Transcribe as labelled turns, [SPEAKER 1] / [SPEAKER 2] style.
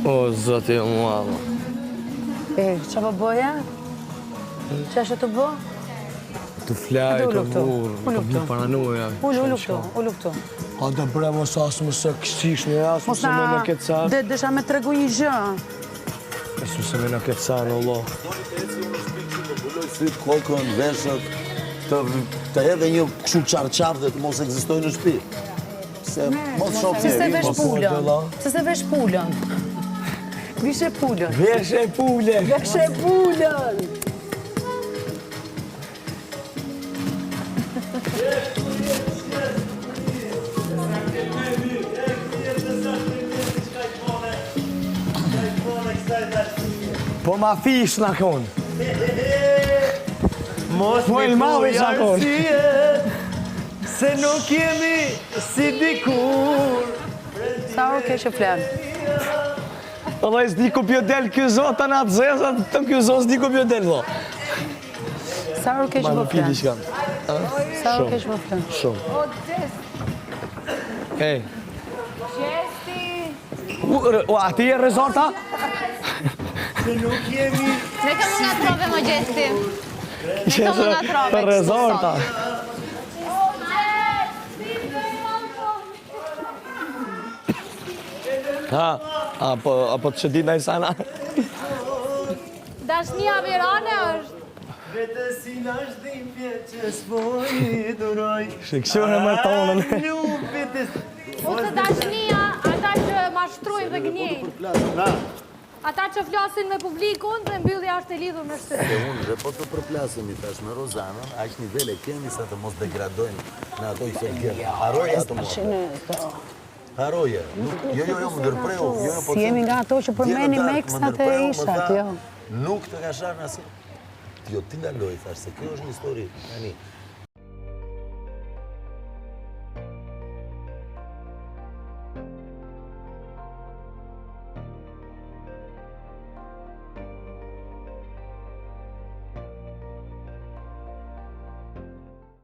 [SPEAKER 1] O, zoti mua.
[SPEAKER 2] Qa po boja? Qa është të bo?
[SPEAKER 1] Të flaj, të burë, të më paranoja.
[SPEAKER 2] Ullu këtu.
[SPEAKER 1] A da bre, mos asë më së kështish një asë, më se me në këtë sanë.
[SPEAKER 2] Dësha me tregu një gjë.
[SPEAKER 1] Asë më se me në këtë sanë, Allah.
[SPEAKER 3] Bulloj sytë, kokën, veshët, të edhe një këshu qarqaf dhe të mos egzistoj në shtëpi. Se mos shofë
[SPEAKER 2] Se se vesh pullën. Se se vesh pullën. Vishe pullën.
[SPEAKER 1] Veshe pullën.
[SPEAKER 2] Veshe pullën.
[SPEAKER 1] Po ma fish në konë.
[SPEAKER 4] Mos
[SPEAKER 1] Po i madhe që akon.
[SPEAKER 4] Se nuk jemi si dikur.
[SPEAKER 2] Sa o ke që flenë?
[SPEAKER 1] Dhe s'di ku pjo del kjo zotë të në atë zezë, të kjo zotë s'di ku pjo del, do.
[SPEAKER 2] Sa o ke që
[SPEAKER 1] Ma
[SPEAKER 2] po
[SPEAKER 1] në pili
[SPEAKER 2] flenë?
[SPEAKER 1] shkam.
[SPEAKER 2] Sa o ke që po flenë?
[SPEAKER 1] Shumë. Ej. O, ati e rezorta?
[SPEAKER 4] Se nuk jemi...
[SPEAKER 5] Ne këmë nga trove më gjesti.
[SPEAKER 1] Që të rezorta. Ha, apo të që di në i sana?
[SPEAKER 5] Dashnia Virane është.
[SPEAKER 4] Vete si në është dhimbje që s'poj duroj.
[SPEAKER 1] Shikëshur e më tonën.
[SPEAKER 5] Po të dashnia, ata që mashtrujnë dhe gënjejnë. Ata që flasin me publikun dhe mbyllja është e lidhur me shtëpi.
[SPEAKER 3] Dhe unë dhe po të përplasemi tash me Rozanën, aq nivele kemi sa të mos degradojnë në ato i thërgjerë. Haroje ato mo. Haroje. Jo, më ndërpreu.
[SPEAKER 2] Si jemi nga ato që përmeni meksat e ishat, jo.
[SPEAKER 3] Nuk të ka sharë nësi. Jo, ti ndaloj, thash, se kjo është një histori.